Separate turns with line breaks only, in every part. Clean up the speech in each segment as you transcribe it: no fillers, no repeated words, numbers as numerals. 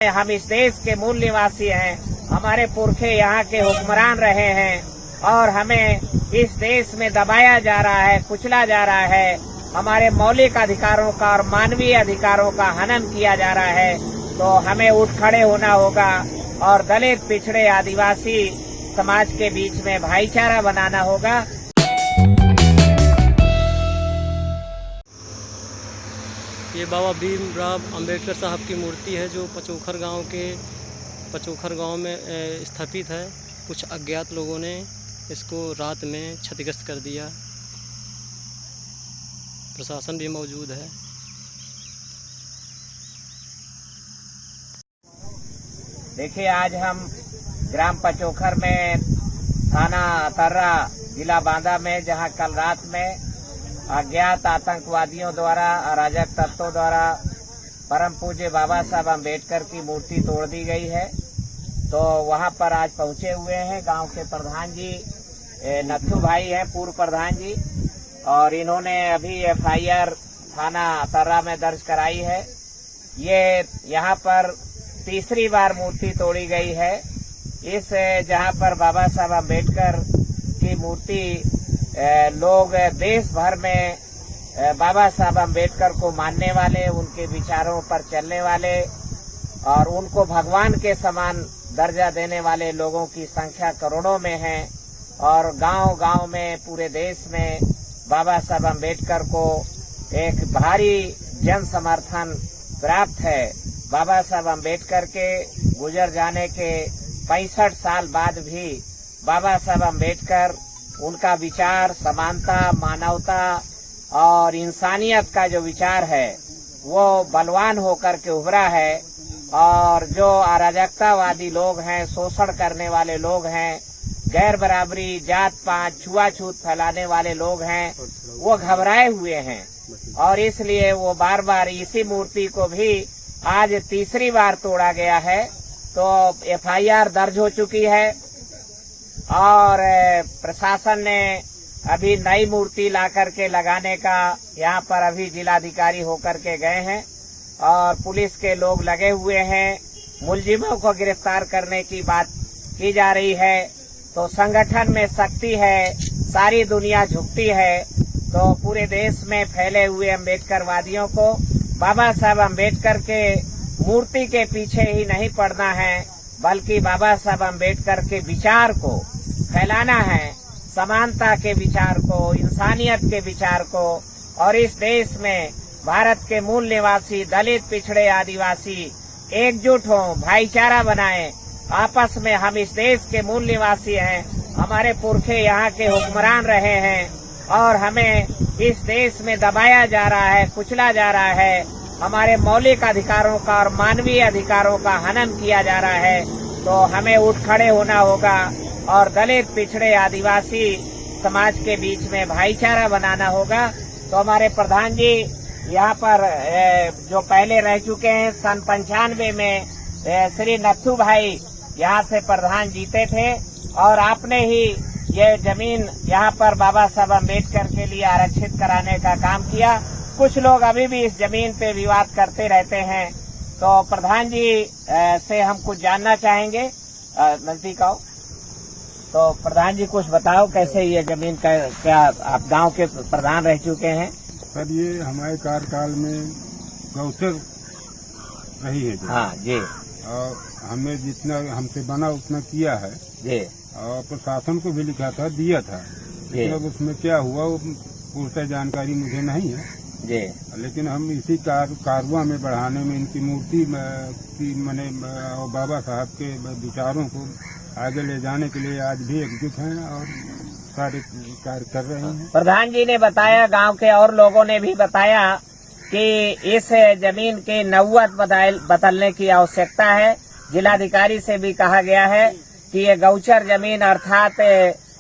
हम इस देश के मूल निवासी हैं, हमारे पुरखे यहाँ के हुक्मरान रहे हैं और हमें इस देश में दबाया जा रहा है, कुचला जा रहा है, हमारे मौलिक अधिकारों का और मानवीय अधिकारों का हनन किया जा रहा है। तो हमें उठ खड़े होना होगा और दलित, पिछड़े, आदिवासी समाज के बीच में भाईचारा बनाना होगा।
ये बाबा भीमराव अंबेडकर साहब की मूर्ति है जो पचोखर गांव में स्थापित है। कुछ अज्ञात लोगों ने इसको रात में क्षतिग्रस्त कर दिया। प्रशासन भी मौजूद है।
देखिए, आज हम ग्राम पचोखर में, थाना अतर्रा, जिला बांदा में, जहां कल रात में अज्ञात आतंकवादियों द्वारा, अराजक तत्वों द्वारा परम पूज्य बाबा साहब अम्बेडकर की मूर्ति तोड़ दी गई है, तो वहां पर आज पहुंचे हुए हैं गांव के प्रधान जी नथू भाई हैं, पूर्व प्रधान जी, और इन्होंने अभी FIR थाना अतर्रा में दर्ज कराई है। ये यहाँ पर तीसरी बार मूर्ति तोड़ी गई है। इस जहाँ पर बाबा साहब अम्बेडकर की मूर्ति लोग देश भर में बाबा साहब अम्बेडकर को मानने वाले, उनके विचारों पर चलने वाले और उनको भगवान के समान दर्जा देने वाले लोगों की संख्या करोड़ों में है। और गांव-गांव में, पूरे देश में बाबा साहब अम्बेडकर को एक भारी जन समर्थन प्राप्त है। बाबा साहब अम्बेडकर के गुजर जाने के 65 साल बाद भी बाबा साहब अम्बेडकर, उनका विचार समानता, मानवता और इंसानियत का जो विचार है वो बलवान होकर के उभरा है। और जो अराजकतावादी लोग हैं, शोषण करने वाले लोग हैं, गैर बराबरी, जात पात, छुआछूत फैलाने वाले लोग हैं, वो घबराए हुए हैं और इसलिए वो बार बार इसी मूर्ति को भी आज तीसरी बार तोड़ा गया है। तो FIR दर्ज हो चुकी है और प्रशासन ने अभी नई मूर्ति ला करके लगाने का, यहाँ पर अभी जिलाधिकारी होकर के गए हैं और पुलिस के लोग लगे हुए हैं। मुलजिमों को गिरफ्तार करने की बात की जा रही है। तो संगठन में शक्ति है, सारी दुनिया झुकती है। तो पूरे देश में फैले हुए अम्बेडकरवादियों को बाबा साहब अम्बेडकर के मूर्ति के पीछे ही नहीं पड़ना है, बल्कि बाबा साहब अम्बेडकर के विचार को फैलाना है, समानता के विचार को, इंसानियत के विचार को। और इस देश में भारत के मूल निवासी दलित, पिछड़े, आदिवासी एकजुट हों, भाईचारा बनाएं। आपस में हम इस देश के मूल निवासी हैं, हमारे पुरखे यहाँ के हुक्मरान रहे हैं और हमें इस देश में दबाया जा रहा है, कुचला जा रहा है, हमारे मौलिक अधिकारों का और मानवीय अधिकारों का हनन किया जा रहा है। तो हमें उठ खड़े होना होगा और दलित, पिछड़े, आदिवासी समाज के बीच में भाईचारा बनाना होगा। तो हमारे प्रधान जी यहाँ पर जो पहले रह चुके हैं, सन 95 में श्री नथू भाई यहाँ से प्रधान जीते थे और आपने ही ये जमीन यहाँ पर बाबा साहब अम्बेडकर के लिए आरक्षित कराने का काम किया। कुछ लोग अभी भी इस जमीन पे विवाद करते रहते हैं। तो प्रधान जी से हम कुछ जानना चाहेंगे। नजदीक आओ। तो प्रधान जी कुछ बताओ, कैसे ये जमीन का, क्या आप गांव के प्रधान रह चुके हैं?
सर, ये हमारे कार्यकाल में गौचर रही है।
हाँ जी।
और हमें जितना हमसे बना उतना किया है
जी।
और प्रशासन को भी लिखा था, दिया था, लेकिन अब उसमें क्या हुआ वो पूरी जानकारी मुझे नहीं है
जी।
लेकिन हम इसी कारवां में बढ़ाने में, इनकी मूर्ति की मैंने बाबा साहब के विचारों को आगे ले जाने के लिए आज भी एकजुट हैं और सारे कार्य कर रहे हैं।
प्रधान जी ने बताया, गांव के और लोगों ने भी बताया कि इस जमीन के नौवत बदलने की आवश्यकता है। जिलाधिकारी से भी कहा गया है कि ये गौचर जमीन अर्थात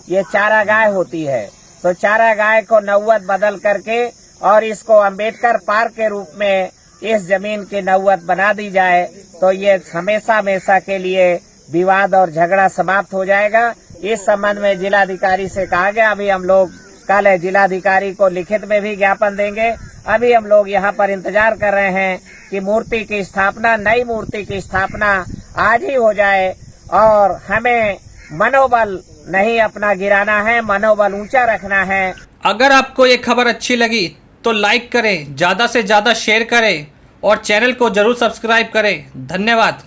ये चारा गाय होती है, तो चारा गाय को नौवत बदल करके और इसको अम्बेडकर पार्क के रूप में इस जमीन की नौवत बना दी जाए तो ये हमेशा के लिए विवाद और झगड़ा समाप्त हो जाएगा। इस संबंध में जिलाधिकारी से कहा गया, अभी हम लोग कल जिलाधिकारी को लिखित में भी ज्ञापन देंगे अभी हम लोग यहाँ पर इंतजार कर रहे हैं कि मूर्ति की स्थापना, नई मूर्ति की स्थापना आज ही हो जाए और हमें मनोबल नहीं अपना गिराना है, मनोबल ऊंचा रखना है।
अगर आपको ये खबर अच्छी लगी तो लाइक करें, ज़्यादा से ज़्यादा शेयर करें और चैनल को ज़रूर सब्सक्राइब करें। धन्यवाद।